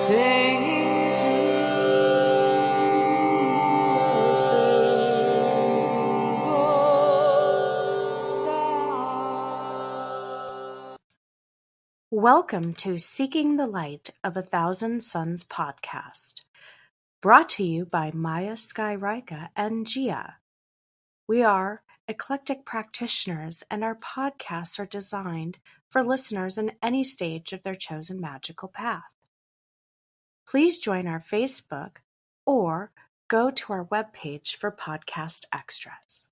singing to a single star. Welcome to Seeking the Light of a Thousand Suns podcast, brought to you by Maya Skyryka and Gia. We are eclectic practitioners, and our podcasts are designed for listeners in any stage of their chosen magical path. Please join our Facebook or go to our webpage for podcast extras.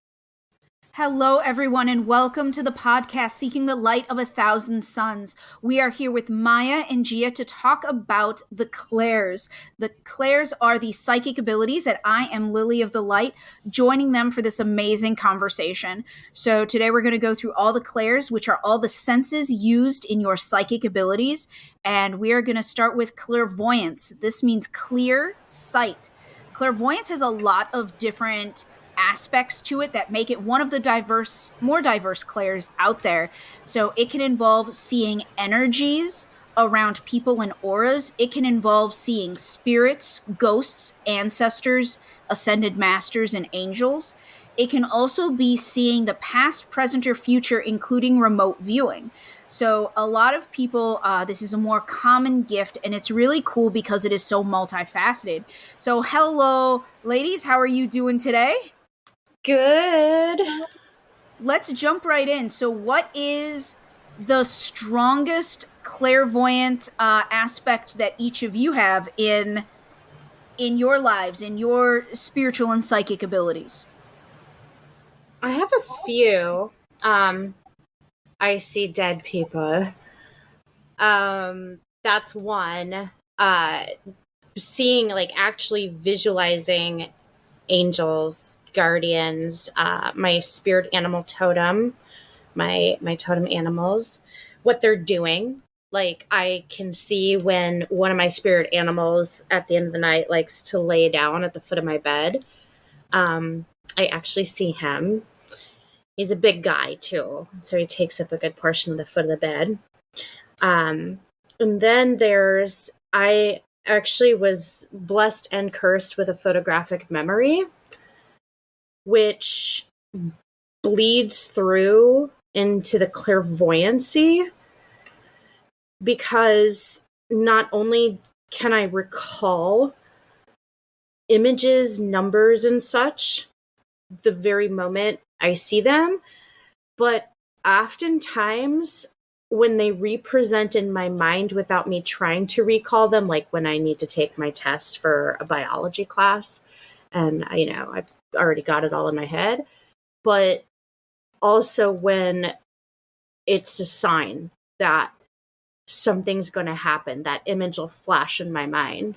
Hello, everyone, and welcome to the podcast Seeking the Light of a Thousand Suns. We are here with Maya and Gia to talk about the Clairs. The Clairs are the psychic abilities that I am Lily of the Light, joining them for this amazing conversation. So today we're going to go through all the Clairs, which are all the senses used in your psychic abilities. And we are going to start with clairvoyance. This means clear sight. Clairvoyance has a lot of different aspects to it that make it one of the more diverse clairs out there. So it can involve seeing energies around people and auras. It can involve seeing spirits, ghosts, ancestors, ascended masters, and angels. It can also be seeing the past, present, or future, including remote viewing. So a lot of people, this is a more common gift, and it's really cool because it is so multifaceted. So hello, ladies. How are you doing today? Good. Let's jump right in. So what is the strongest clairvoyant aspect that each of you have in your lives, in your spiritual and psychic abilities? I have a few. I see dead people. That's one. Seeing, actually visualizing angels, guardians, my spirit animal totem, my totem animals, what they're doing. Like, I can see when one of my spirit animals at the end of the night likes to lay down at the foot of my bed. I actually see him. He's a big guy too, so he takes up a good portion of the foot of the bed. And then I actually was blessed and cursed with a photographic memory, which bleeds through into the clairvoyancy, because not only can I recall images, numbers, and such the very moment I see them, but oftentimes when they represent in my mind without me trying to recall them, like when I need to take my test for a biology class, and I've already got it all in my head, but also when it's a sign that something's going to happen, that image will flash in my mind.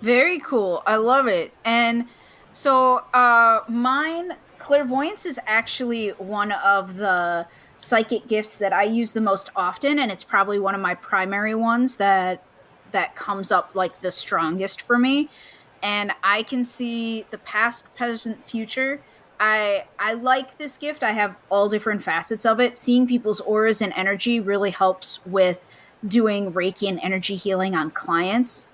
Very cool. I love it. And so mine, clairvoyance, is actually one of the psychic gifts that I use the most often, and it's probably one of my primary ones that comes up like the strongest for me. And I can see the past, present, future. I like this gift. I have all different facets of it. Seeing people's auras and energy really helps with doing Reiki and energy healing on clients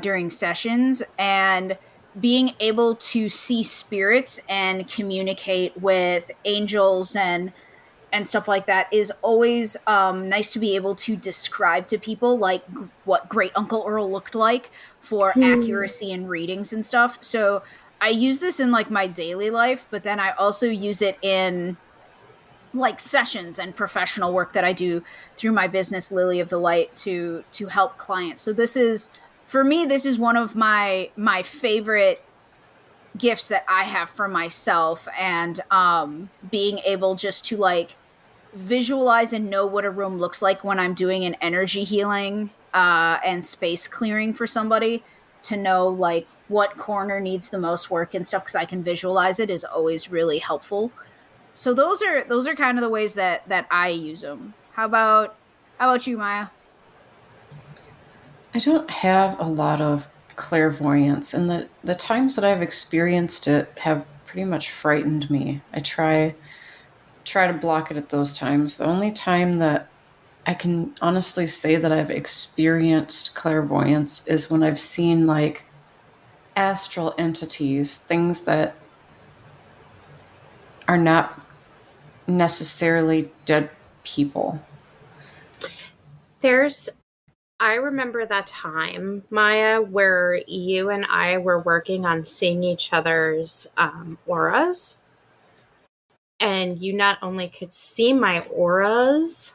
during sessions, and being able to see spirits and communicate with angels and stuff like that is always nice to be able to describe to people, like what Great Uncle Earl looked like, for accuracy in readings and stuff. So I use this in like my daily life, but then I also use it in like sessions and professional work that I do through my business, Lily of the Light, to help clients. So this is, for me, this is one of my favorite gifts that I have for myself, and being able just to like visualize and know what a room looks like when I'm doing an energy healing and space clearing for somebody, to know like what corner needs the most work and stuff, because I can visualize it, is always really helpful. So those are kind of the ways that I use them. How about you, Maya? I don't have a lot of clairvoyance, and the times that I've experienced it have pretty much frightened me. I try to block it at those times. The only time that I can honestly say that I've experienced clairvoyance is when I've seen like astral entities, things that are not necessarily dead people. I remember that time, Maya, where you and I were working on seeing each other's auras. And you not only could see my auras,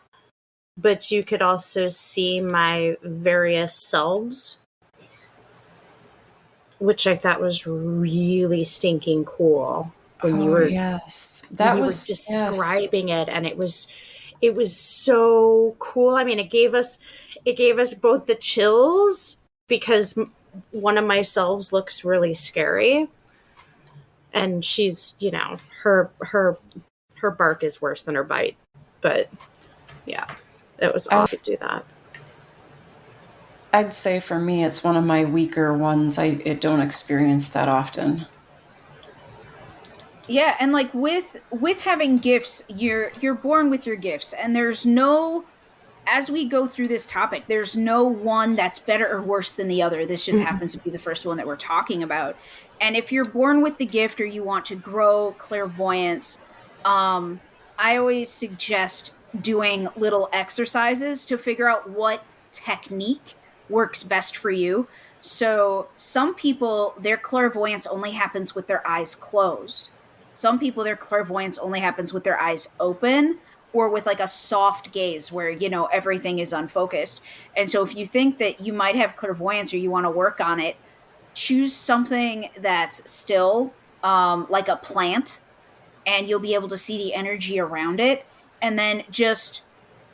but you could also see my various selves, which I thought was really stinking cool when you Oh were yes, that was yes. describing it, and it was so cool. I mean, it gave us both the chills because one of my selves looks really scary, and she's, you know, her bark is worse than her bite. But yeah, it was awesome to do that. I'd say for me, it's one of my weaker ones. I don't experience that often. Yeah, and like with having gifts, you're born with your gifts, and there's no, as we go through this topic, there's no one that's better or worse than the other. This just Mhm. happens to be the first one that we're talking about. And if you're born with the gift or you want to grow clairvoyance, I always suggest doing little exercises to figure out what technique works best for you. So some people, their clairvoyance only happens with their eyes closed. Some people, their clairvoyance only happens with their eyes open, or with like a soft gaze where, you know, everything is unfocused. And so if you think that you might have clairvoyance or you want to work on it, choose something that's still, like a plant, and you'll be able to see the energy around it, and then just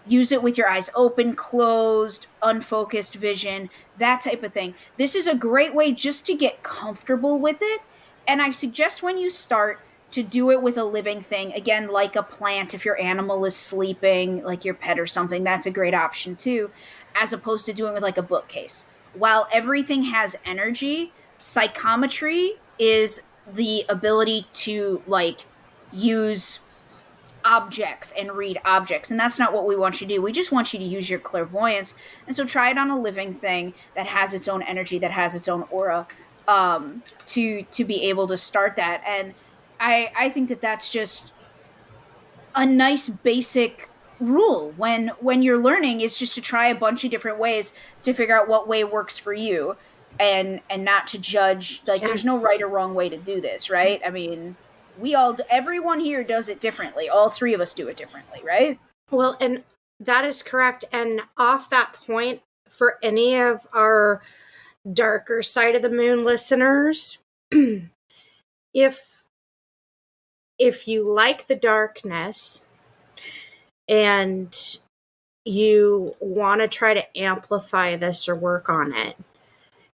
use it with your eyes open, closed, unfocused vision, that type of thing. This is a great way just to get comfortable with it. And I suggest when you start to do it with a living thing, again, like a plant, if your animal is sleeping, like your pet or something, that's a great option too, as opposed to doing it with like a bookcase. While everything has energy, psychometry is the ability to like use objects and read objects, and that's not what we want you to do. We just want you to use your clairvoyance. And so try it on a living thing that has its own energy, that has its own aura, to be able to start that. And I think that that's just a nice basic rule when you're learning, is just to try a bunch of different ways to figure out what way works for you, and not to judge. Like, there's no right Yes. or wrong way to do this, right? I mean, everyone here does it differently. All three of us do it differently, right? Well, and that is correct. And off that point, for any of our darker side of the moon listeners, if you like the darkness and you want to try to amplify this or work on it,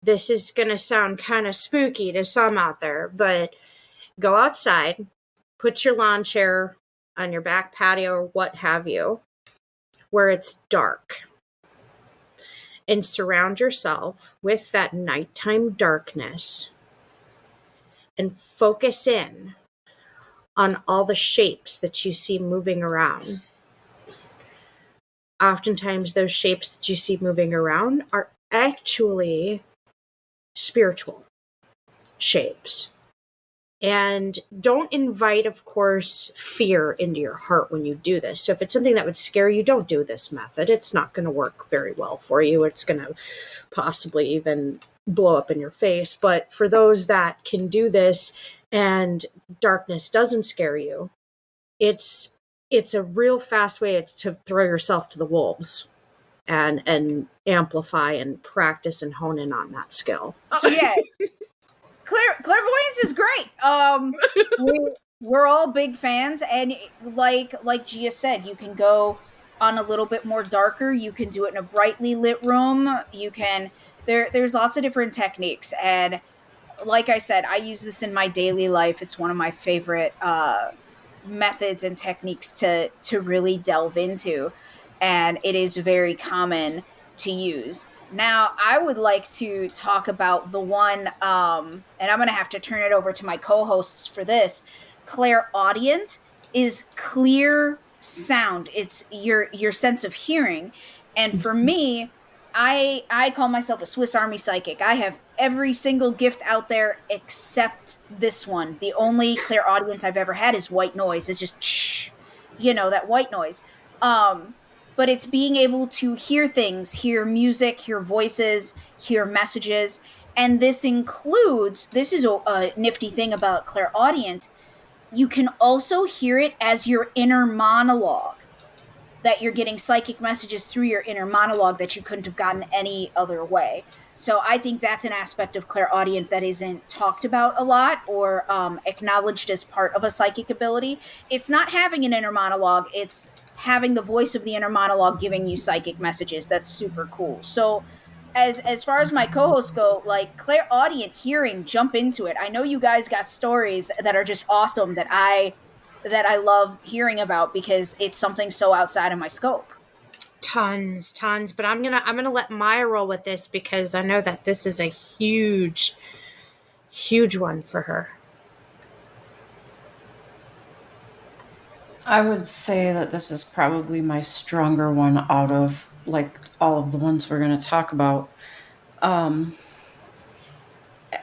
this is going to sound kind of spooky to some out there, but go outside, put your lawn chair on your back patio or what have you, where it's dark, and surround yourself with that nighttime darkness and focus in on all the shapes that you see moving around. Oftentimes, those shapes that you see moving around are actually spiritual shapes. And don't invite, of course, fear into your heart when you do this. So if it's something that would scare you, don't do this method. It's not going to work very well for you. It's going to possibly even blow up in your face. But for those that can do this and darkness doesn't scare you, it's a real fast way to throw yourself to the wolves and amplify and practice and hone in on that skill. So yeah, clairvoyance is great. We're all big fans, and like Gia said, you can go on a little bit more darker. You can do it in a brightly lit room. You can there's lots of different techniques, and like I said, I use this in my daily life. It's one of my favorite methods and techniques to really delve into, and it is very common to use. Now, I would like to talk about the one, and I'm going to have to turn it over to my co-hosts for this. Clairaudient is clear sound, it's your sense of hearing. And for me, I call myself a Swiss Army psychic. I have every single gift out there except this one. The only clairaudient I've ever had is white noise. It's just that white noise. But it's being able to hear things, hear music, hear voices, hear messages. And this is a nifty thing about clairaudient. You can also hear it as your inner monologue, that you're getting psychic messages through your inner monologue that you couldn't have gotten any other way. So I think that's an aspect of clairaudient that isn't talked about a lot or acknowledged as part of a psychic ability. It's not having an inner monologue, it's having the voice of the inner monologue giving you psychic messages. That's super cool. So as far as my co-hosts go, like clairaudient hearing, jump into it. I know you guys got stories that are just awesome that I love hearing about because it's something so outside of my scope. Tons, but I'm gonna let Maya roll with this because I know that this is a huge one for her. I would say that this is probably my stronger one out of like all of the ones we're going to talk about.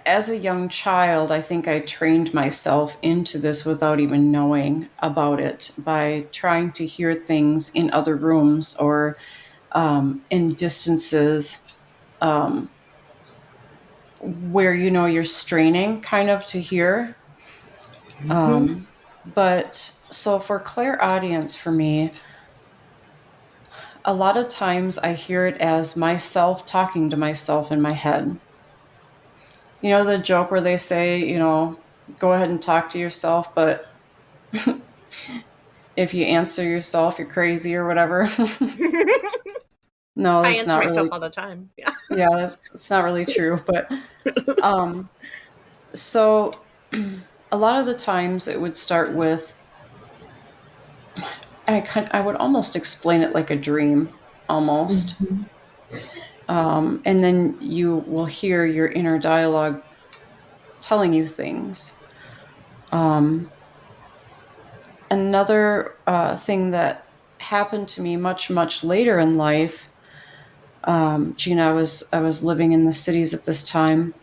As a young child, I think I trained myself into this without even knowing about it by trying to hear things in other rooms or in distances where you're straining kind of to hear. But so for clairaudience, for me, a lot of times I hear it as myself talking to myself in my head. You know the joke where they say, go ahead and talk to yourself, but if you answer yourself, you're crazy or whatever. No, I that's answer not myself really. all the time. Yeah. Yeah, that's not really true. But so a lot of the times it would start with, I would almost explain it like a dream, almost. And then you will hear your inner dialogue telling you things. Another thing that happened to me much, much later in life, Gina, I was living in the cities at this time.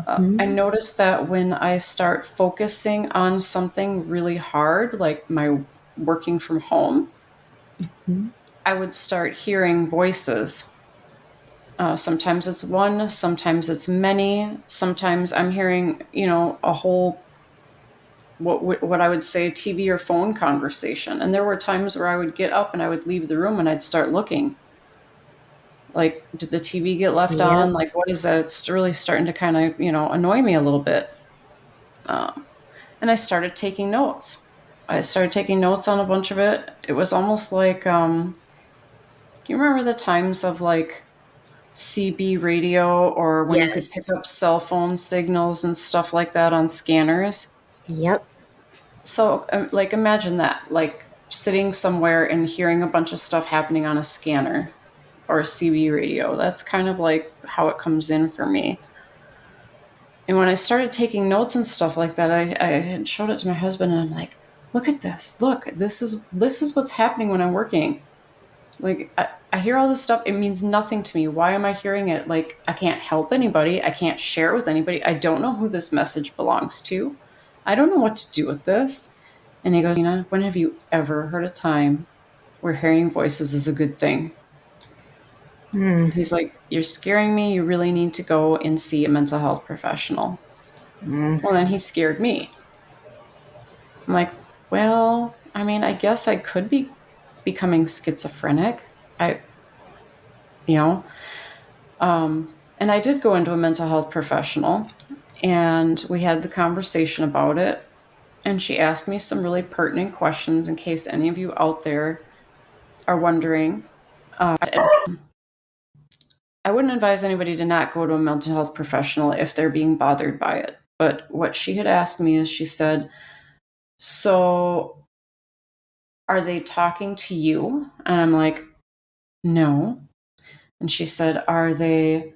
I noticed that when I start focusing on something really hard, like my working from home, I would start hearing voices. Sometimes it's one, sometimes it's many, sometimes I'm hearing, a whole what I would say TV or phone conversation. And there were times where I would get up and I would leave the room and I'd start looking. Like, did the TV get left on? Like, what is that? It's really starting to kind of, annoy me a little bit. And I started taking notes. I started taking notes on a bunch of it. It was almost like, you remember the times of like CB radio or when you could pick Yes. up cell phone signals and stuff like that on scanners? Yep. So, like, imagine that, like sitting somewhere and hearing a bunch of stuff happening on a scanner or a CB radio. That's kind of like how it comes in for me. And when I started taking notes and stuff like that, I had showed it to my husband, and I'm like, "Look at this! Look, this is what's happening when I'm working. Like, I hear all this stuff. It means nothing to me. Why am I hearing it? Like, I can't help anybody. I can't share it with anybody. I don't know who this message belongs to. I don't know what to do with this." And he goes, "Nina, when have you ever heard a time where hearing voices is a good thing?" He's like, "You're scaring me. You really need to go and see a mental health professional." Well, then he scared me. I'm like, well, I mean, I guess I could be becoming schizophrenic. I, you know, and I did go into a mental health professional, and we had the conversation about it. And she asked me some really pertinent questions in case any of you out there are wondering. I wouldn't advise anybody to not go to a mental health professional if they're being bothered by it. But what she had asked me is, she said, "So are they talking to you?" And I'm like, "No." And she said, "Are they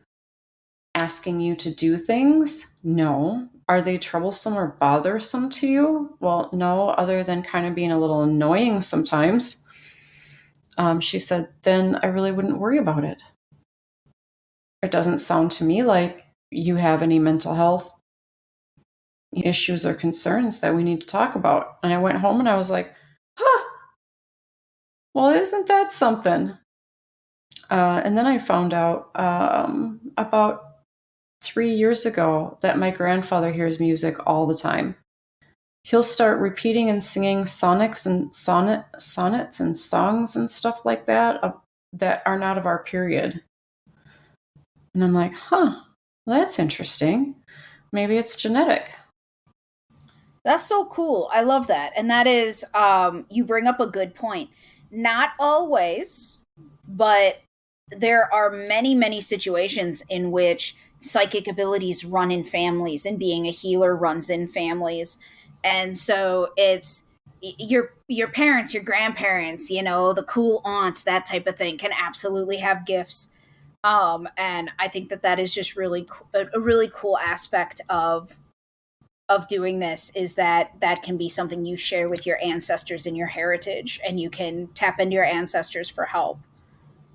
asking you to do things?" "No." Are they troublesome or bothersome to you? Well, no, other than kind of being a little annoying sometimes. She said, then I really wouldn't worry about it. It doesn't sound to me like you have any mental health issues or concerns that we need to talk about. And I went home and I was like, huh, well, isn't that something? And then I found out about 3 years ago that my grandfather hears music all the time. He'll start repeating and singing sonnets and songs and stuff like that that are not of our period. And I'm like, huh, well, that's interesting. Maybe it's genetic. That's so cool. I love that. And that is, you bring up a good point. Not always, but there are many, many situations in which psychic abilities run in families and being a healer runs in families. And so it's your parents, your grandparents, you know, the cool aunt, that type of thing can absolutely have gifts. And I think that that is just really a really cool aspect of doing this, is that that can be something you share with your ancestors and your heritage, and you can tap into your ancestors for help.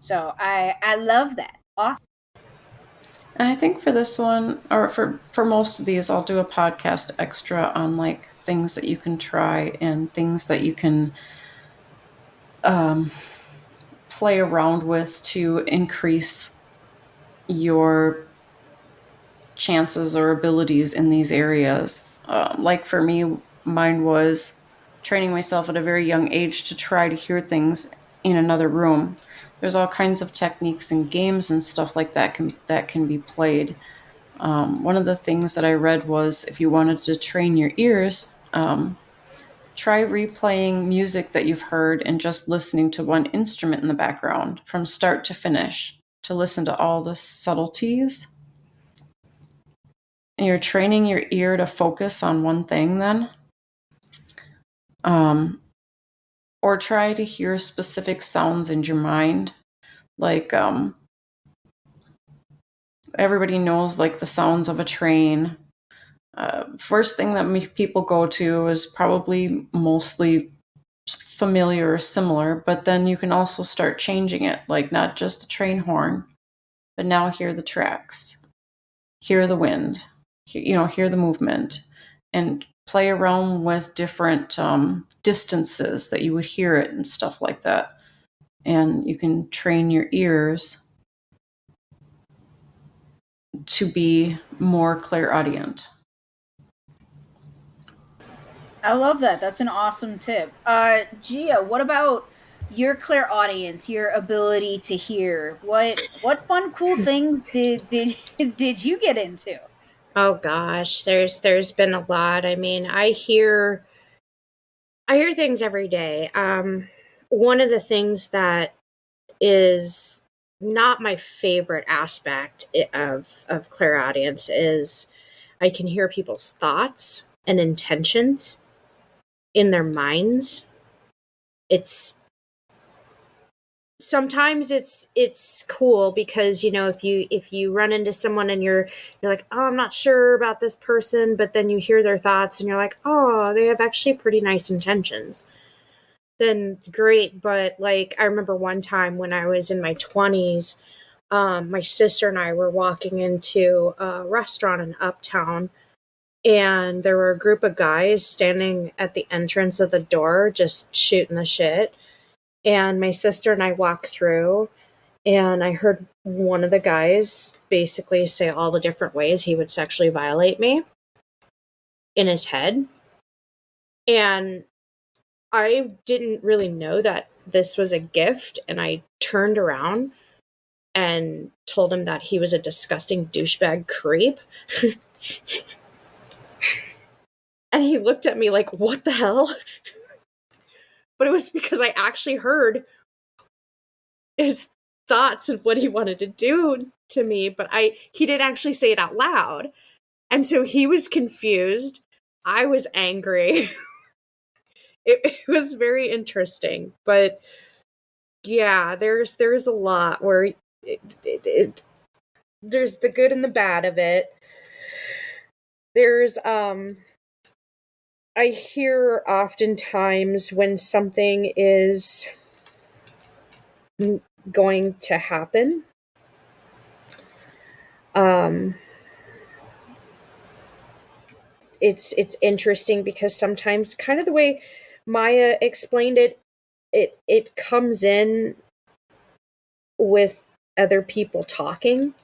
So I love that. Awesome. And I think for this one, or for most of these, I'll do a podcast extra on like things that you can try and things that you can play around with to increase your chances or abilities in these areas. Like for me, mine was training myself at a very young age to try to hear things in another room. There's all kinds of techniques and games and stuff like that can be played. One of the things that I read was if you wanted to train your ears, try replaying music that you've heard and just listening to one instrument in the background from start to finish to listen to all the subtleties. And you're training your ear to focus on one thing then. Or try to hear specific sounds in your mind. Like everybody knows like the sounds of a train. First thing that people go to is probably mostly familiar or similar, but then you can also start changing it, like not just the train horn, but now hear the tracks, hear the wind, hear the movement, and play around with different distances that you would hear it and stuff like that. And you can train your ears to be more clairaudient. I love that. That's an awesome tip. Gia, what about your clairaudience, your ability to hear? What fun, cool things did you get into? Oh gosh, there's been a lot. I mean, I hear things every day. One of the things that is not my favorite aspect of clairaudience is I can hear people's thoughts and intentions in their minds. It's sometimes it's cool because if you run into someone and you're like, oh, I'm not sure about this person, but then you hear their thoughts and you're like, oh, they have actually pretty nice intentions, then great. But like, I remember one time when I was in my 20s, my sister and I were walking into a restaurant in Uptown, and there were a group of guys standing at the entrance of the door just shooting the shit. And my sister and I walked through, and I heard one of the guys basically say all the different ways he would sexually violate me in his head. And I didn't really know that this was a gift. And I turned around and told him that he was a disgusting douchebag creep. And he looked at me like, what the hell? But it was because I actually heard his thoughts of what he wanted to do to me, but he didn't actually say it out loud. And so he was confused. I was angry. It was very interesting. But yeah, there's a lot where there's the good and the bad of it. There's I hear oftentimes when something is going to happen. It's interesting because sometimes, kind of the way Maya explained it, it comes in with other people talking,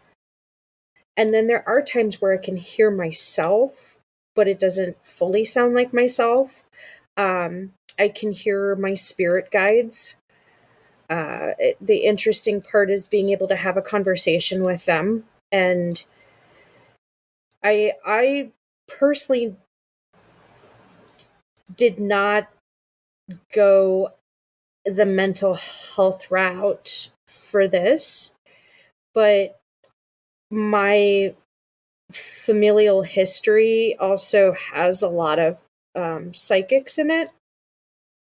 and then there are times where I can hear myself, but it doesn't fully sound like myself. I can hear my spirit guides. The interesting part is being able to have a conversation with them, and I personally did not go the mental health route for this, but my familial history also has a lot of psychics in it,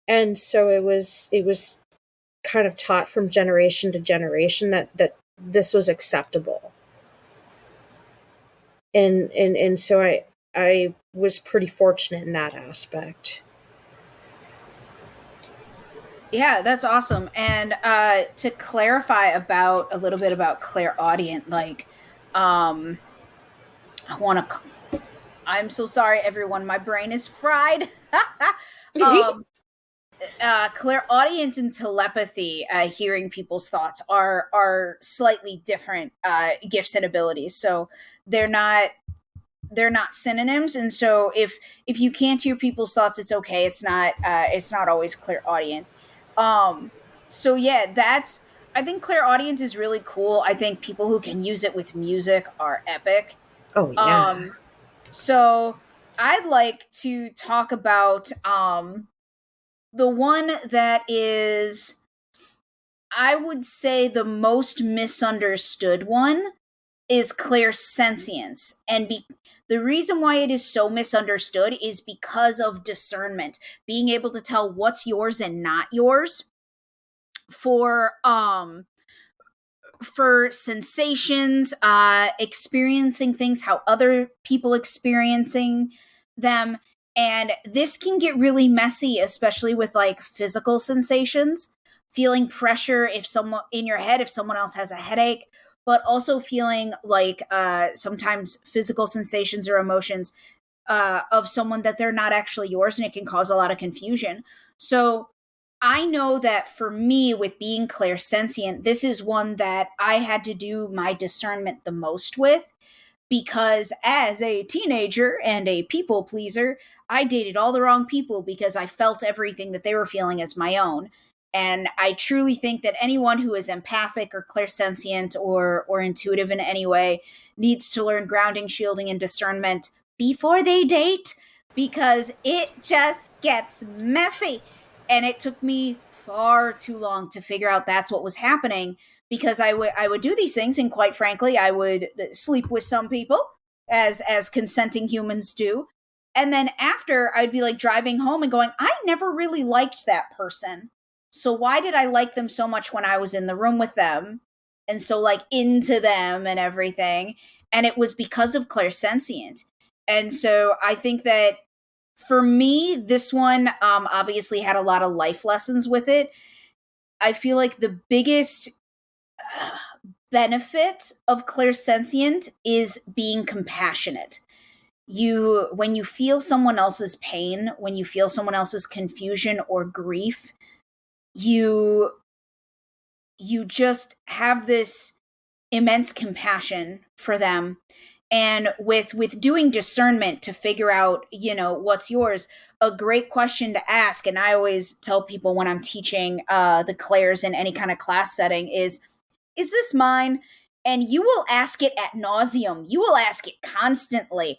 and so it was kind of taught from generation to generation that this was acceptable, and so I was pretty fortunate in that aspect. Yeah, that's awesome. And to clarify about a little bit about clairaudient, like, I want to. I'm so sorry, everyone. My brain is fried. um, clairaudient and telepathy, hearing people's thoughts, are slightly different gifts and abilities. So they're not they're not synonyms, and so if you can't hear people's thoughts, it's okay. It's not always clairaudient. um so yeah, that's, I think clairaudient is really cool. I think people who can use it with music are epic. Oh yeah. So I'd like to talk about the one that is, I would say, the most misunderstood one is clairsentience. And the reason why it is so misunderstood is because of discernment, being able to tell what's yours and not yours for sensations, experiencing things how other people experiencing them. And this can get really messy, especially with like physical sensations, feeling pressure if someone in your head, if someone else has a headache, but also feeling like sometimes physical sensations or emotions of someone that they're not actually yours, and it can cause a lot of confusion. So I know that for me, with being clairsentient, this is one that I had to do my discernment the most with, because as a teenager and a people pleaser, I dated all the wrong people because I felt everything that they were feeling as my own. And I truly think that anyone who is empathic or clairsentient or intuitive in any way needs to learn grounding, shielding, and discernment before they date, because it just gets messy. And it took me far too long to figure out that's what was happening, because I would do these things, and quite frankly, I would sleep with some people, as consenting humans do. And then after, I'd be like driving home and going, I never really liked that person. So why did I like them so much when I was in the room with them? And so like into them and everything. And it was because of clairsentient. And so I think that for me, this one obviously had a lot of life lessons with it. I feel like the biggest benefit of clairsentient is being compassionate. When you feel someone else's pain, when you feel someone else's confusion or grief, you just have this immense compassion for them. And with doing discernment to figure out, what's yours, a great question to ask, and I always tell people when I'm teaching the clairs in any kind of class setting, is this mine? And you will ask it ad nauseum. You will ask it constantly.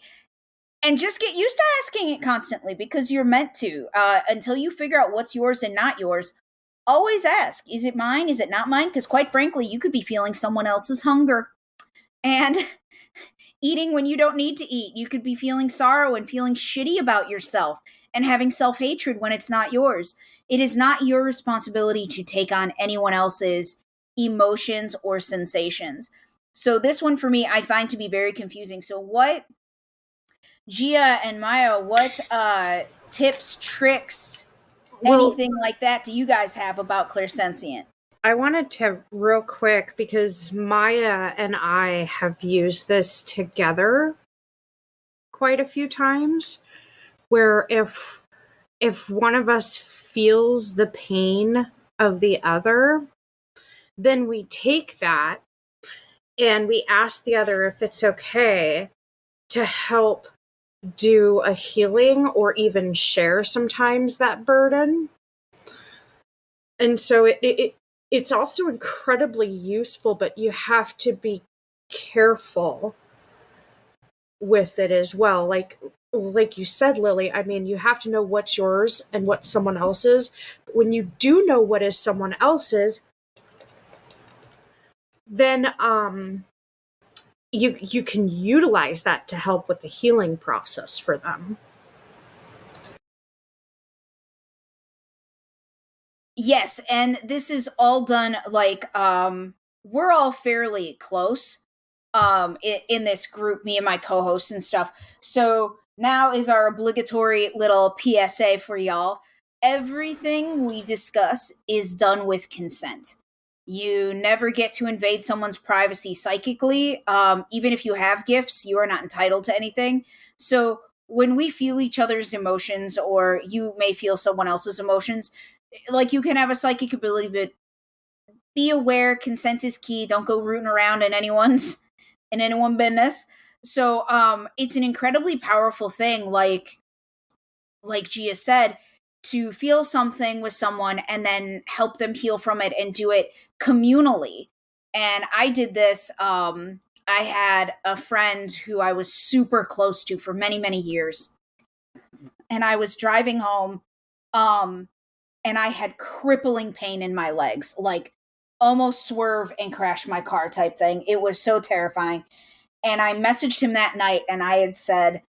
And just get used to asking it constantly, because you're meant to, until you figure out what's yours and not yours. Always ask, is it mine? Is it not mine? Because quite frankly, you could be feeling someone else's hunger and eating when you don't need to eat. You could be feeling sorrow and feeling shitty about yourself and having self-hatred when it's not yours. It is not your responsibility to take on anyone else's emotions or sensations. So this one for me, I find to be very confusing. So Gia and Maya, what tips, tricks, Well, anything like that do you guys have about clairsentient? I wanted to real quick because Maya and I have used this together quite a few times where if one of us feels the pain of the other, then we take that and we ask the other if it's okay to help do a healing or even share sometimes that burden. And so it's also incredibly useful, but you have to be careful with it as well. Like you said, Lily, I mean, you have to know what's yours and what's someone else's. But when you do know what is someone else's, then you can utilize that to help with the healing process for them. Yes, and this is all done like we're all fairly close in this group, me and my co-hosts and stuff. So now is our obligatory little PSA for y'all. Everything we discuss is done with consent. You never get to invade someone's privacy psychically. Even if you have gifts, you are not entitled to anything. So when we feel each other's emotions, or you may feel someone else's emotions, like, you can have a psychic ability, but be aware consent is key. Don't go rooting around in anyone's business. So it's an incredibly powerful thing, like Gia said, to feel something with someone and then help them heal from it and do it communally. And I did this. I had a friend who I was super close to for many, many years. And I was driving home, and I had crippling pain in my legs, like almost swerve and crash my car type thing. It was so terrifying. And I messaged him that night and I had said,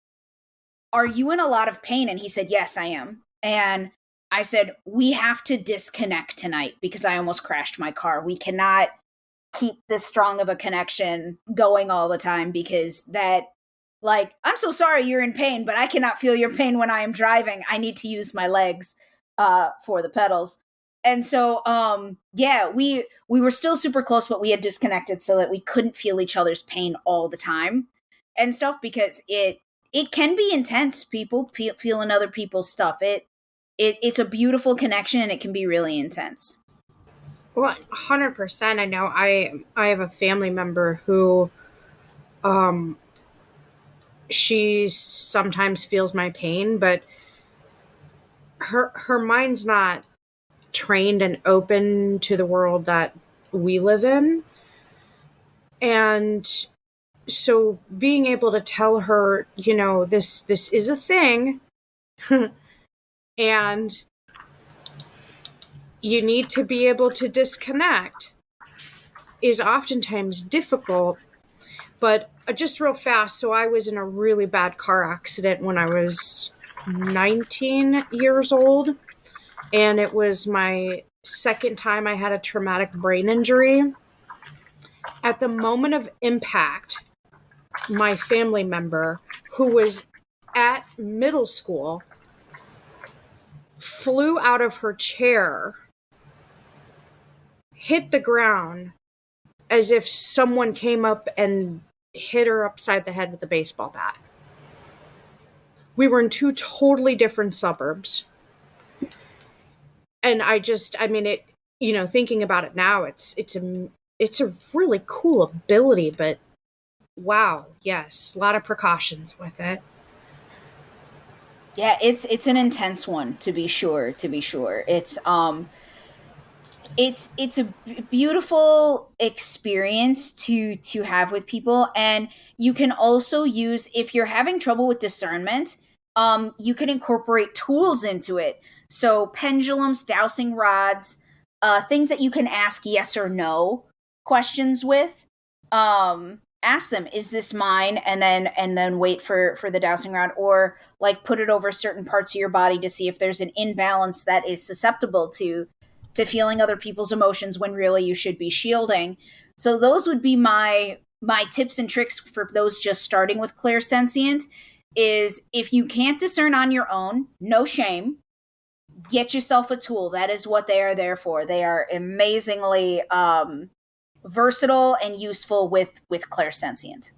"Are you in a lot of pain?" And he said, "Yes, I am." And I said, "We have to disconnect tonight because I almost crashed my car. We cannot keep this strong of a connection going all the time, because that, like, I'm so sorry you're in pain, but I cannot feel your pain when I am driving. I need to use my legs for the pedals." And so yeah, we were still super close, but we had disconnected so that we couldn't feel each other's pain all the time and stuff, because it can be intense, people feeling other people's stuff. It's a beautiful connection, and it can be really intense. Well, 100%. I know I have a family member who she sometimes feels my pain, but her mind's not trained and open to the world that we live in. And so being able to tell her, this is a thing and you need to be able to disconnect is oftentimes difficult. But just real fast, so I was in a really bad car accident when I was 19 years old, and it was my second time I had a traumatic brain injury. At the moment of impact, my family member, who was at middle school, flew out of her chair, hit the ground as if someone came up and hit her upside the head with a baseball bat. We were in two totally different suburbs. And thinking about it now, it's a really cool ability, but wow, yes, a lot of precautions with it. Yeah, it's an intense one, to be sure. It's a beautiful experience to have with people. And you can also use, if you're having trouble with discernment, you can incorporate tools into it. So pendulums, dowsing rods, things that you can ask yes or no questions with. Ask them, "Is this mine?" And then wait for the dowsing rod, or like put it over certain parts of your body to see if there's an imbalance that is susceptible to feeling other people's emotions when really you should be shielding. So those would be my tips and tricks for those just starting with clairsentient. is if you can't discern on your own, no shame. Get yourself a tool. That is what they are there for. They are amazingly versatile and useful with clairsentient.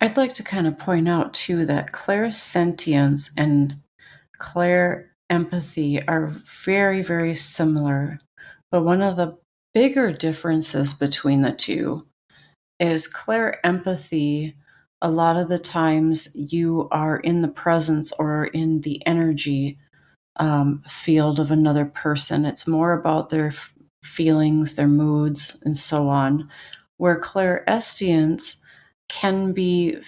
I'd like to kind of point out too that clairsentience and clair empathy are very, very similar. But one of the bigger differences between the two is clair empathy. A lot of the times you are in the presence or in the energy field of another person. It's more about their feelings, their moods, and so on. Where clairestience can be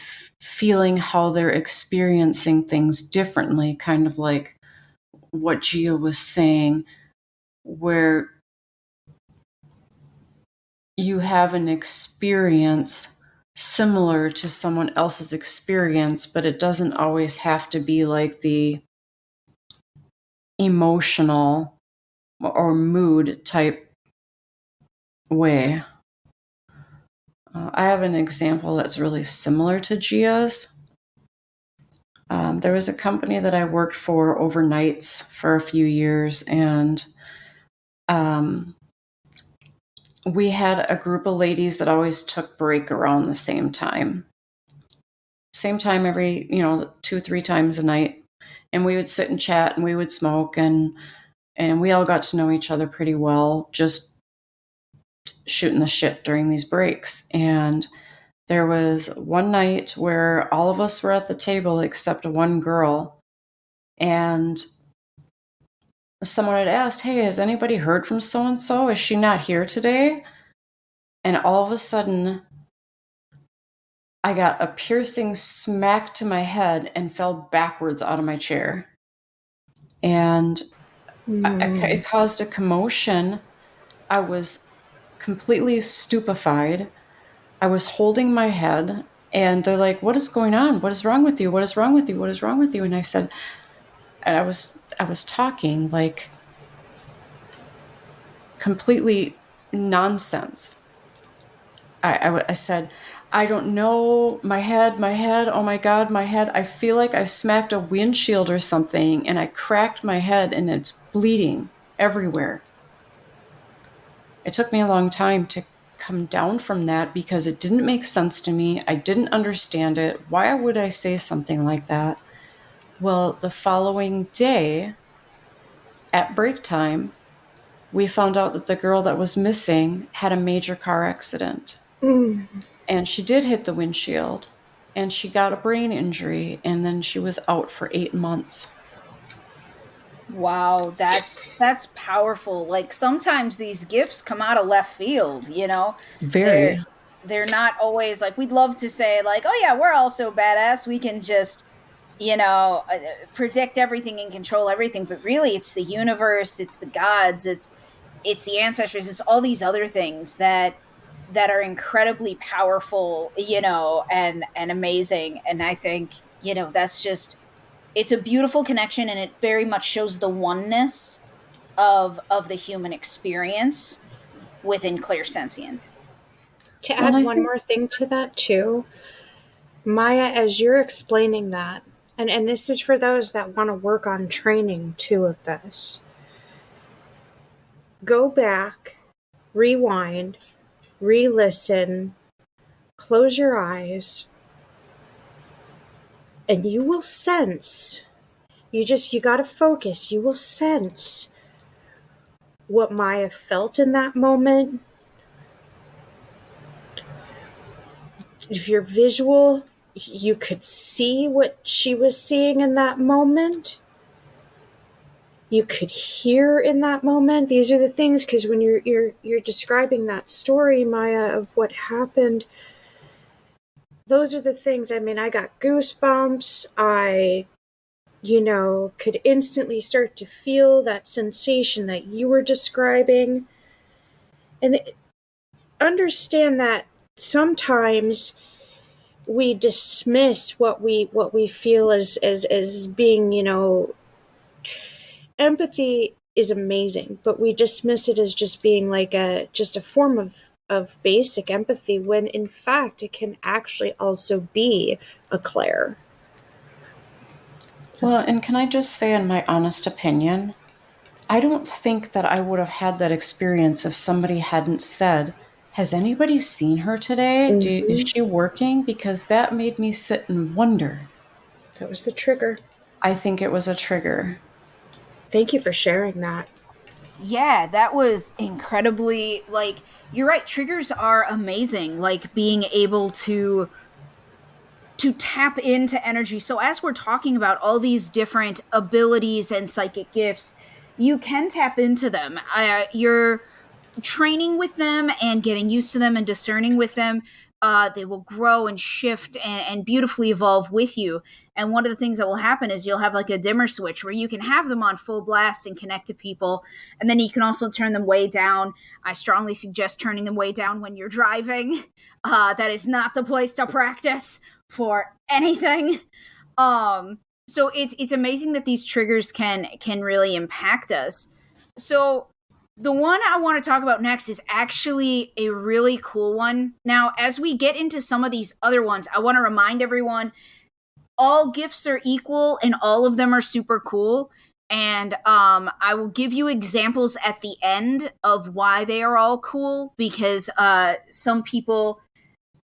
feeling how they're experiencing things differently, kind of like what Gia was saying, where you have an experience similar to someone else's experience, but it doesn't always have to be like the emotional or mood type way. I have an example that's really similar to Gia's. There was a company that I worked for overnights for a few years, and we had a group of ladies that always took break around the same time. Same time every, 2-3 times a night. And we would sit and chat and we would smoke, and we all got to know each other pretty well, just shooting the shit during these breaks. And there was one night where all of us were at the table except one girl, and someone had asked, "Hey, has anybody heard from so-and-so? Is she not here today?" And all of a sudden, I got a piercing smack to my head and fell backwards out of my chair. And it caused a commotion. I was completely stupefied. I was holding my head, and they're like, "What is going on? What is wrong with you? What is wrong with you? What is wrong with you?" And I said, and I was talking like completely nonsense. I said, "I don't know, my head, oh my God, my head. I feel like I smacked a windshield or something, and I cracked my head, and it's bleeding everywhere." It took me a long time to come down from that because it didn't make sense to me. I didn't understand it. Why would I say something like that? Well, the following day, at break time, we found out that the girl that was missing had a major car accident. And she did hit the windshield, and she got a brain injury, and then she was out for 8 months. Wow, that's powerful. Like sometimes these gifts come out of left field, Very. They're not always like we'd love to say like, "Oh yeah, we're all so badass. We can just, predict everything and control everything." But really it's the universe, it's the gods, it's the ancestors, it's all these other things that are incredibly powerful, and amazing. And I think, that's just it's a beautiful connection, and it very much shows the oneness of the human experience within clairsentient. To add one more thing to that too, Maya, as you're explaining that, and this is for those that want to work on training too of this, go back, rewind, re-listen, close your eyes, and you will sense, you got to focus, you will sense what Maya felt in that moment. If you're visual, you could see what she was seeing in that moment. You could hear in that moment. These are the things, because when you're describing that story, Maya, of what happened, those are the things. I mean, I got goosebumps. I, could instantly start to feel that sensation that you were describing. And understand that sometimes we dismiss what we feel as being, empathy is amazing, but we dismiss it as just being like just a form of of basic empathy when in fact it can actually also be a Clair. Well, and can I just say, in my honest opinion, I don't think that I would have had that experience if somebody hadn't said, "Has anybody seen her today? Is she working?" Because that made me sit and wonder. That was the trigger. I think it was a trigger. Thank you for sharing that. Yeah, that was incredibly, like, you're right, triggers are amazing, like being able to tap into energy. So as we're talking about all these different abilities and psychic gifts, you can tap into them. You're training with them and getting used to them and discerning with them. They will grow and shift and beautifully evolve with you. And one of the things that will happen is you'll have like a dimmer switch where you can have them on full blast and connect to people. And then you can also turn them way down. I strongly suggest turning them way down when you're driving. That is not the place to practice for anything. So it's amazing that these triggers can really impact us. So the one I want to talk about next is actually a really cool one. Now, as we get into some of these other ones, I want to remind everyone all gifts are equal and all of them are super cool. And I will give you examples at the end of why they are all cool, because some people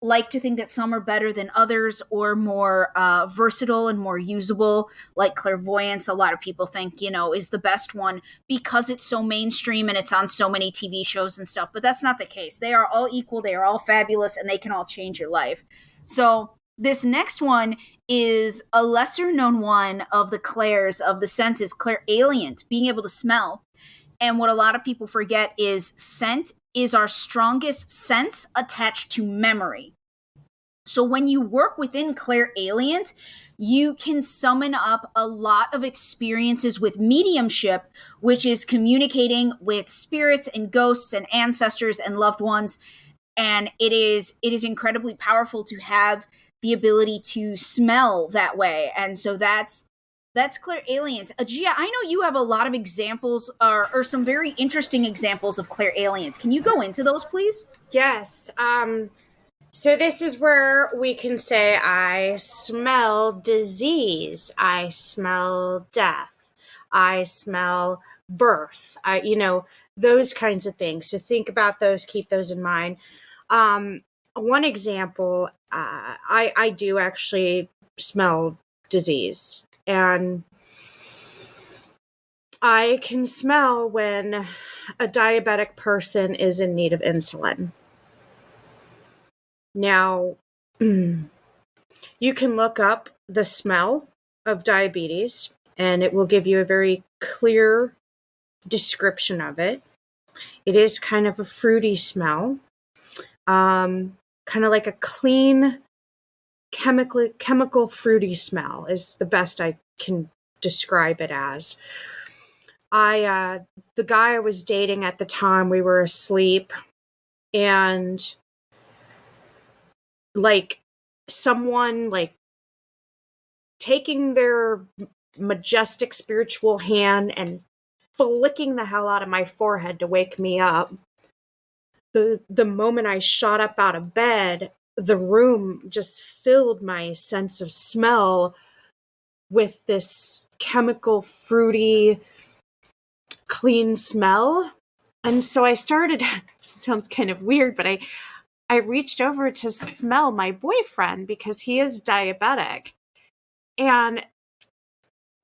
like to think that some are better than others or more versatile and more usable, like clairvoyance. A lot of people think, is the best one because it's so mainstream and it's on so many TV shows and stuff. But that's not the case. They are all equal. They are all fabulous and they can all change your life. So this next one is a lesser known one of the clairs of the senses, clairalient, being able to smell. And what a lot of people forget is scent is our strongest sense attached to memory. So when you work within clairalient, you can summon up a lot of experiences with mediumship, which is communicating with spirits and ghosts and ancestors and loved ones. And it is incredibly powerful to have the ability to smell that way. And so that's clairalient. Gia, I know you have a lot of examples or some very interesting examples of clairalient. Can you go into those, please? Yes. So this is where we can say I smell disease, I smell death, I smell birth, those kinds of things. So think about those, keep those in mind. One example, I do actually smell disease, and I can smell when a diabetic person is in need of insulin. Now, you can look up the smell of diabetes and it will give you a very clear description of it. It is kind of a fruity smell, kind of like a clean, chemical fruity smell is the best I can describe it as. The guy I was dating at the time, we were asleep, and like someone like taking their majestic spiritual hand and flicking the hell out of my forehead to wake me up. The moment I shot up out of bed, the room just filled my sense of smell with this chemical, fruity, clean smell. And so I started, sounds kind of weird, but I reached over to smell my boyfriend because he is diabetic. And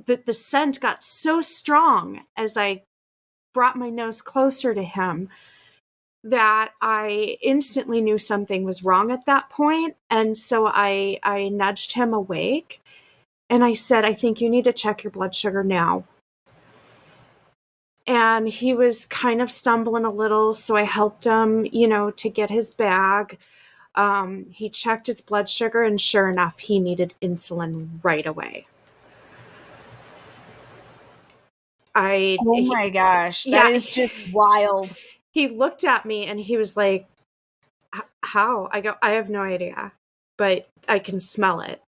the scent got so strong as I brought my nose closer to him that I instantly knew something was wrong at that point. And so I nudged him awake and I said, I think you need to check your blood sugar now. And he was kind of stumbling a little, so I helped him, to get his bag. He checked his blood sugar, and sure enough, he needed insulin right away. Oh my gosh, that is just wild. He looked at me and he was like, how? I go, I have no idea, but I can smell it.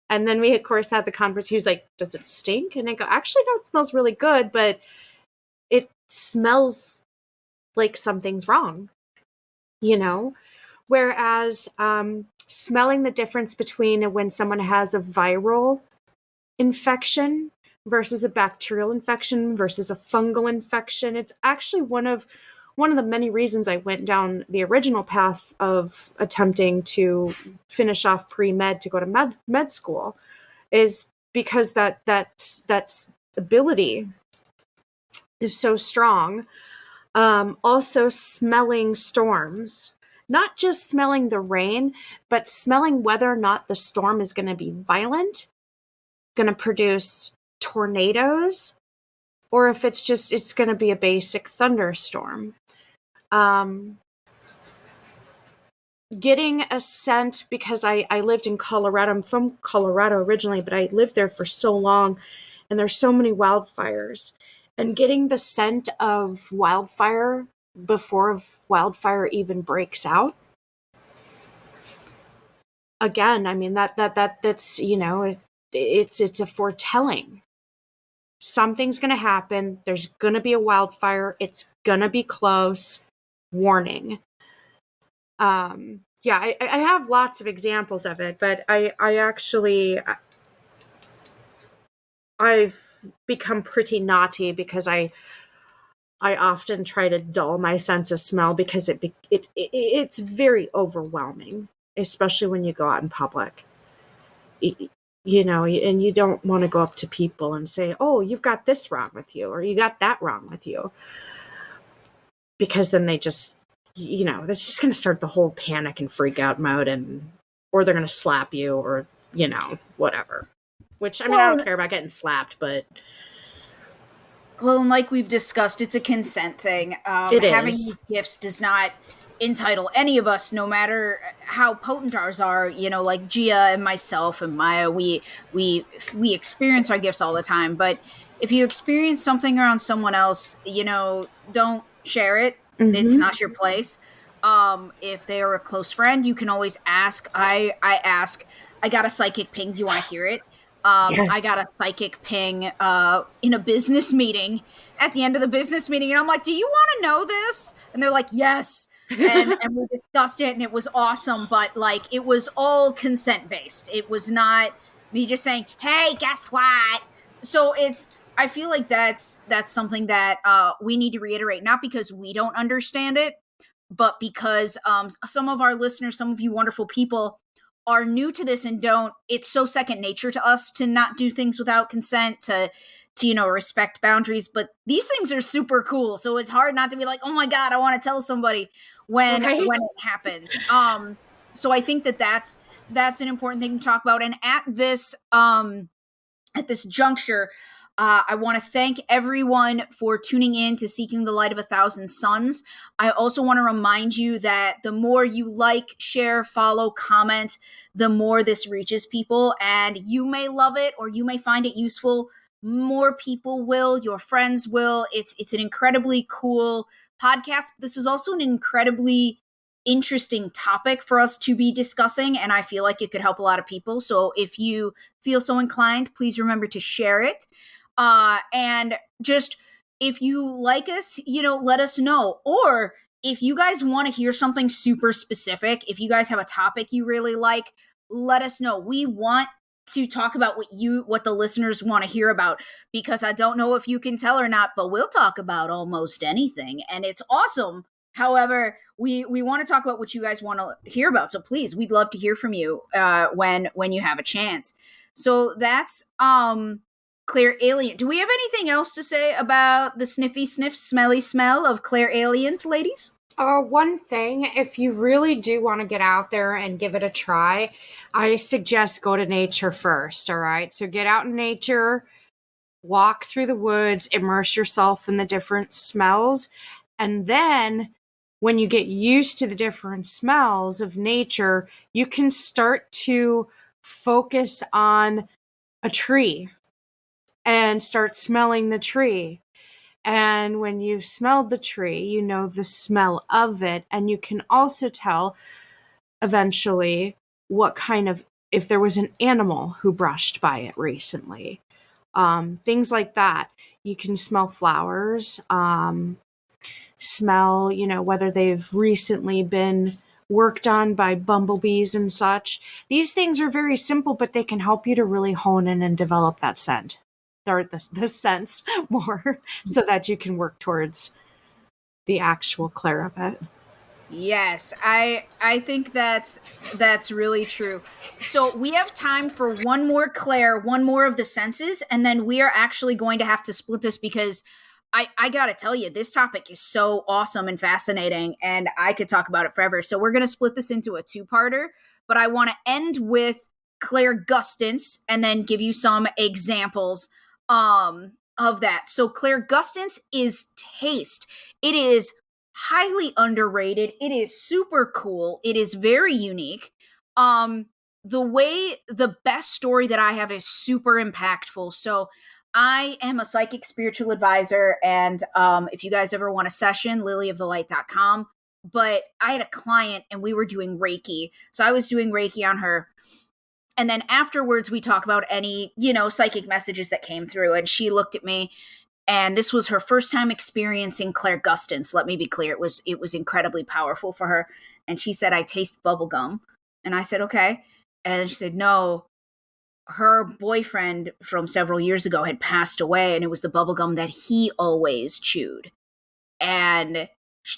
And then we, of course, had the conversation. He was like, does it stink? And I go, actually, no, it smells really good, but it smells like something's wrong. you know, whereas smelling the difference between when someone has a viral infection versus a bacterial infection versus a fungal infection, it's actually one of the many reasons I went down the original path of attempting to finish off pre-med to go to med school, is because that ability is so strong. Also smelling storms, not just smelling the rain, but smelling whether or not the storm is going to be violent, going to produce tornadoes, or if it's going to be a basic thunderstorm. Getting a scent, because I lived in Colorado. I'm from Colorado originally, but I lived there for so long, and there's so many wildfires. And getting the scent of wildfire before a wildfire even breaks out. Again, I mean that's it's a foretelling. Something's going to happen. There's going to be a wildfire. It's going to be close. Warning. Yeah, I have lots of examples of it, but I've become pretty naughty because I often try to dull my sense of smell because it's very overwhelming, especially when you go out in public. You know, and you don't want to go up to people and say, "Oh, you've got this wrong with you," or "You got that wrong with you," because then they just, that's just going to start the whole panic and freak out mode, or they're going to slap you, or whatever. Which, I mean, I don't care about getting slapped, but well, and like we've discussed, it's a consent thing. It having is. these gifts does not entitle any of us, no matter how potent ours are. Like Gia and myself and Maya, we experience our gifts all the time. But if you experience something around someone else, don't share it. It's not your place. If they are a close friend, you can always ask. I ask. I got a psychic ping. Do you want to hear it? Yes. I got a psychic ping in a business meeting at the end of the business meeting, and I'm like, "Do you want to know this?" And they're like, "Yes." And we discussed it, and it was awesome. But like, it was all consent based. It was not me just saying, "Hey, guess what?" So I feel like that's something that we need to reiterate, not because we don't understand it, but because some of our listeners, some of you wonderful people, are new to this and it's so second nature to us to not do things without consent, to respect boundaries. But these things are super cool, so it's hard not to be like, oh my god, I want to tell somebody when it happens. So I think that's an important thing to talk about. And at this juncture, I want to thank everyone for tuning in to Seeking the Light of 1,000 Suns. I also want to remind you that the more you like, share, follow, comment, the more this reaches people. And you may love it or you may find it useful. More people will, your friends will. It's an incredibly cool podcast. This is also an incredibly interesting topic for us to be discussing, and I feel like it could help a lot of people. So if you feel so inclined, please remember to share it. And just, if you like us, let us know. Or if you guys want to hear something super specific, if you guys have a topic you really like, let us know. We want to talk about what the listeners want to hear about, because I don't know if you can tell or not, but we'll talk about almost anything, and it's awesome. However, we want to talk about what you guys want to hear about. So please, we'd love to hear from you when you have a chance. So that's Clair Alien. Do we have anything else to say about the sniffy sniff, smelly smell of Clair Alien, ladies? One thing, if you really do want to get out there and give it a try, I suggest go to nature first, all right? So get out in nature, walk through the woods, immerse yourself in the different smells, and then when you get used to the different smells of nature, you can start to focus on a tree and start smelling the tree. And when you've smelled the tree, you know the smell of it. And you can also tell eventually what kind of, if there was an animal who brushed by it recently. Things like that. You can smell flowers. smell, whether they've recently been worked on by bumblebees and such. These things are very simple, but they can help you to really hone in and develop that scent or the sense more so that you can work towards the actual Clair of it. Yes, I think that's really true. So we have time for one more Clair, one more of the senses, and then we are actually going to have to split this because I gotta tell you, this topic is so awesome and fascinating, and I could talk about it forever. So we're gonna split this into a two-parter, but I want to end with Clair gustance and then give you some examples of that. So Clair gustance is taste. It is highly underrated. It is super cool. It is very unique. The best story that I have is super impactful. So I am a psychic spiritual advisor, and if you guys ever want a session, lilyofthelight.com. But I had a client and we were doing Reiki. So I was doing Reiki on her. And then afterwards we talk about any, psychic messages that came through. And she looked at me, and this was her first time experiencing Clair gustance. Let me be clear. It was incredibly powerful for her. And she said, I taste bubblegum. And I said, okay. And she said, no, her boyfriend from several years ago had passed away, and it was the bubblegum that he always chewed. And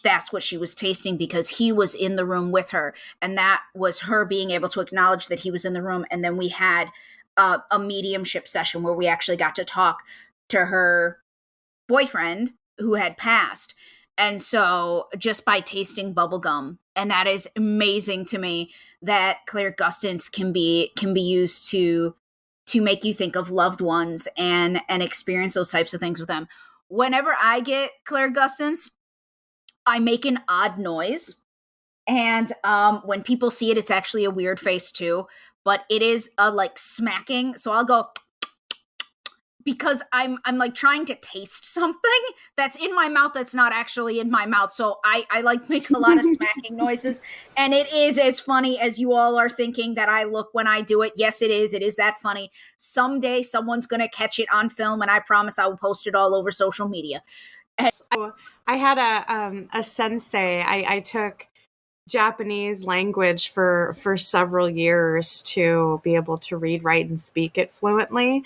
that's what she was tasting because he was in the room with her. And that was her being able to acknowledge that he was in the room. And then we had a mediumship session where we actually got to talk to her boyfriend who had passed. And so just by tasting bubblegum, and that is amazing to me that Clair gustance can be used to make you think of loved ones and experience those types of things with them. Whenever I get Clair gustance, I make an odd noise. And when people see it, it's actually a weird face too, but it is a like smacking. So I'll go because I'm like trying to taste something that's in my mouth that's not actually in my mouth. So I like make a lot of smacking noises, and it is as funny as you all are thinking that I look when I do it. Yes, it is. It is that funny. Someday someone's going to catch it on film, and I promise I will post it all over social media. So I had a sensei. I took Japanese language for several years to be able to read, write, and speak it fluently.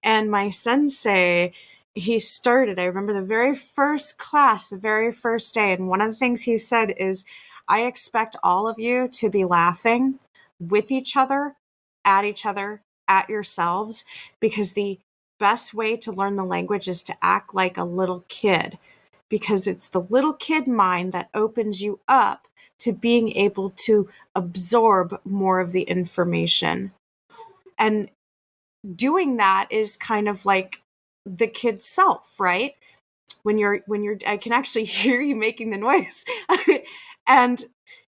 And my sensei, he started, I remember the very first class, the very first day. And one of the things he said is, I expect all of you to be laughing with each other, at yourselves, because the best way to learn the language is to act like a little kid, because it's the little kid mind that opens you up to being able to absorb more of the information. And doing that is kind of like the kid's self, right? When you're I can actually hear you making the noise. And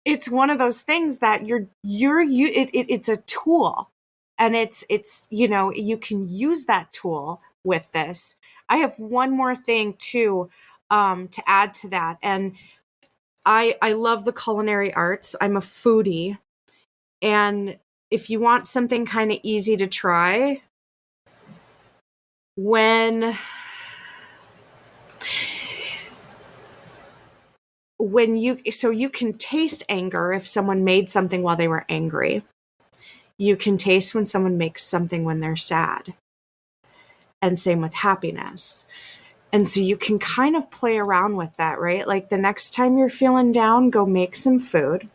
it's one of those things that it's a tool, and it's you can use that tool with this. I have one more thing too to add to that, and I love the culinary arts. I'm a foodie, and if you want something kind of easy to try, when you can taste anger if someone made something while they were angry. You can taste when someone makes something when they're sad. And same with happiness. And so you can kind of play around with that, right? Like the next time you're feeling down, go make some food.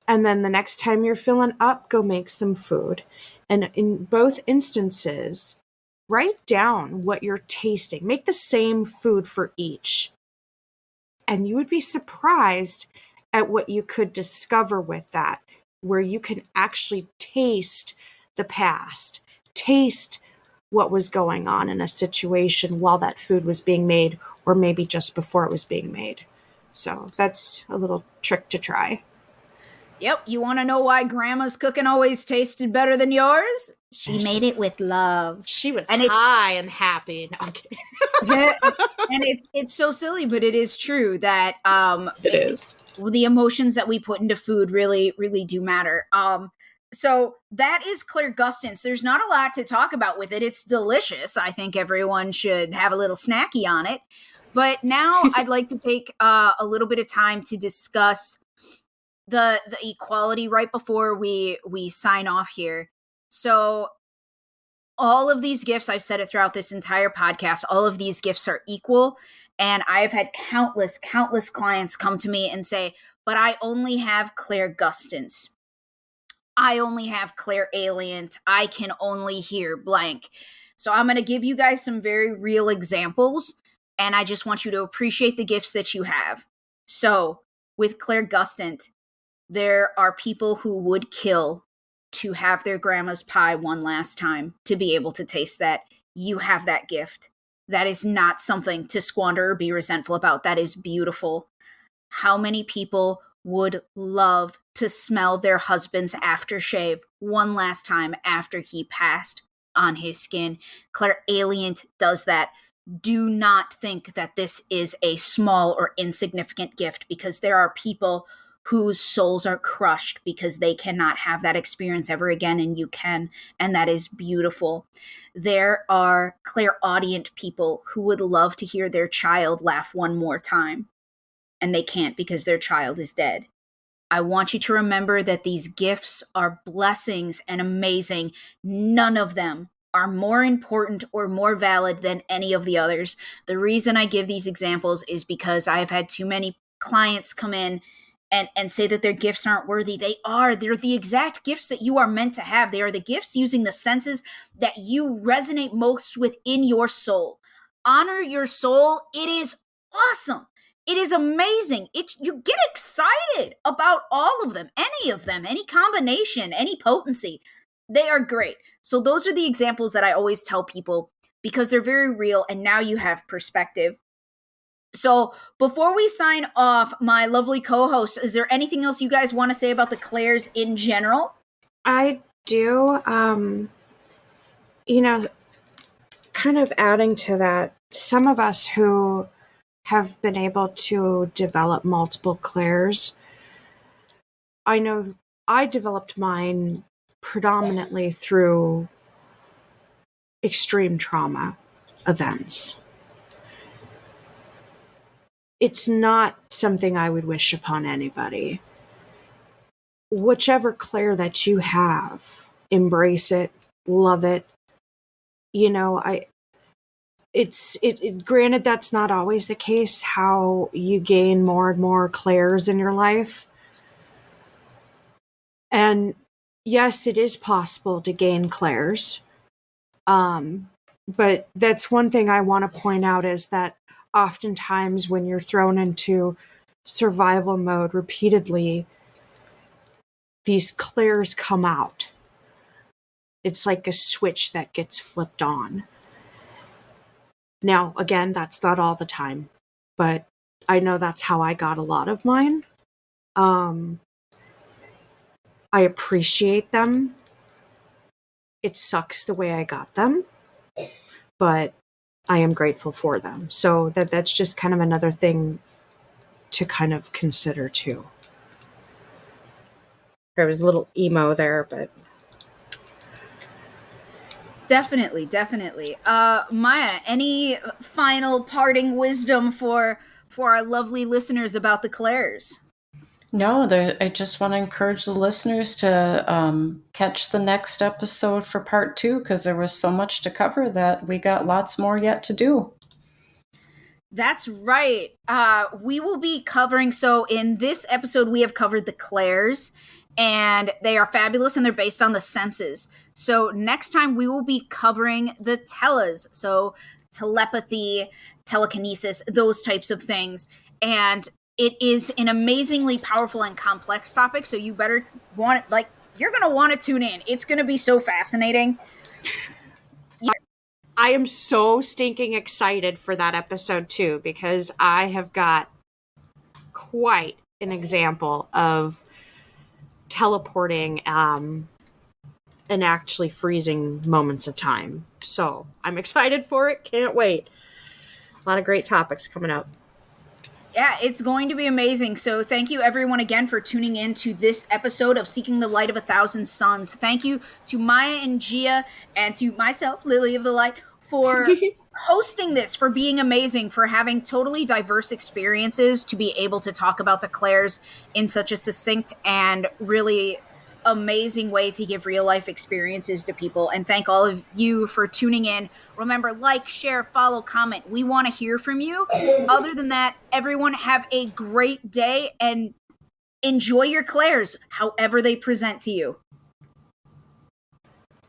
And then the next time you're feeling up, go make some food. And in both instances, write down what you're tasting. Make the same food for each. And you would be surprised at what you could discover with that, where you can actually taste the past, taste what was going on in a situation while that food was being made, or maybe just before it was being made. So that's a little trick to try. Yep. You want to know why grandma's cooking always tasted better than yours? She made it with love. She was high and happy. No, I'm kidding. And it's so silly, but it is true that it is. The emotions that we put into food really, really do matter. So that is Clair gustance. There's not a lot to talk about with it. It's delicious. I think everyone should have a little snacky on it. But now I'd like to take a little bit of time to discuss the equality right before we sign off here. So all of these gifts, I've said it throughout this entire podcast, all of these gifts are equal. And I've had countless clients come to me and say, but I only have Clair Gustance. I only have Clair Alient. I can only hear blank. So I'm going to give you guys some very real examples. And I just want you to appreciate the gifts that you have. So with Clair Gustant, there are people who would kill to have their grandma's pie one last time, to be able to taste that. You have that gift. That is not something to squander or be resentful about. That is beautiful. How many people would love to smell their husband's aftershave one last time after he passed on his skin? Clair Alient does that. Do not think that this is a small or insignificant gift, because there are people whose souls are crushed because they cannot have that experience ever again, and you can, and that is beautiful. There are clairaudient people who would love to hear their child laugh one more time, and they can't because their child is dead. I want you to remember that these gifts are blessings and amazing. None of them are more important or more valid than any of the others. The reason I give these examples is because I've had too many clients come in and say that their gifts aren't worthy. They are. They're the exact gifts that you are meant to have. They are the gifts using the senses that you resonate most within your soul. Honor your soul. It is awesome. It is amazing. You get excited about all of them, any combination, any potency. They are great. So those are the examples that I always tell people, because they're very real, and now you have perspective. So before we sign off, my lovely co-host, is there anything else you guys want to say about the Clairs in general? I do. Kind of adding to that, some of us who have been able to develop multiple Clairs, I know I developed mine predominantly through extreme trauma events. It's not something I would wish upon anybody. Whichever Clair that you have, embrace it, love it. Granted, that's not always the case, how you gain more and more Clairs in your life. And yes, it is possible to gain Clairs. But that's one thing I want to point out, is that oftentimes when you're thrown into survival mode repeatedly, these Clairs come out. It's like a switch that gets flipped on. Now, again, that's not all the time, but I know that's how I got a lot of mine. I appreciate them. It sucks the way I got them, but I am grateful for them. So that's just kind of another thing to kind of consider too. There was a little emo there, but Definitely. Maya, any final parting wisdom for our lovely listeners about the Clairs? No, I just want to encourage the listeners to catch the next episode for part 2, because there was so much to cover that we got lots more yet to do. That's right. We will be covering, so in this episode, we have covered the Clairs, and they are fabulous, and they're based on the senses. So next time we will be covering the Tellas, so telepathy, telekinesis, those types of things. And it is an amazingly powerful and complex topic, so you better you're going to want to tune in. It's going to be so fascinating. I am so stinking excited for that episode too, because I have got quite an example of teleporting and actually freezing moments of time. So I'm excited for it. Can't wait. A lot of great topics coming up. Yeah, it's going to be amazing. So thank you everyone again for tuning in to this episode of Seeking the Light of 1,000 Suns. Thank you to Maya and Gia, and to myself, Lily of the Light, for hosting this, for being amazing, for having totally diverse experiences to be able to talk about the Clairs in such a succinct and really amazing way to give real life experiences to people. And thank all of you for tuning in. Remember, like, share, follow, comment. We want to hear from you. Other than that, everyone have a great day and enjoy your Clairs however they present to you.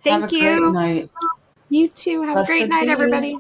Thank Have a you. great night. You too. Have a great Blessed night, be. everybody.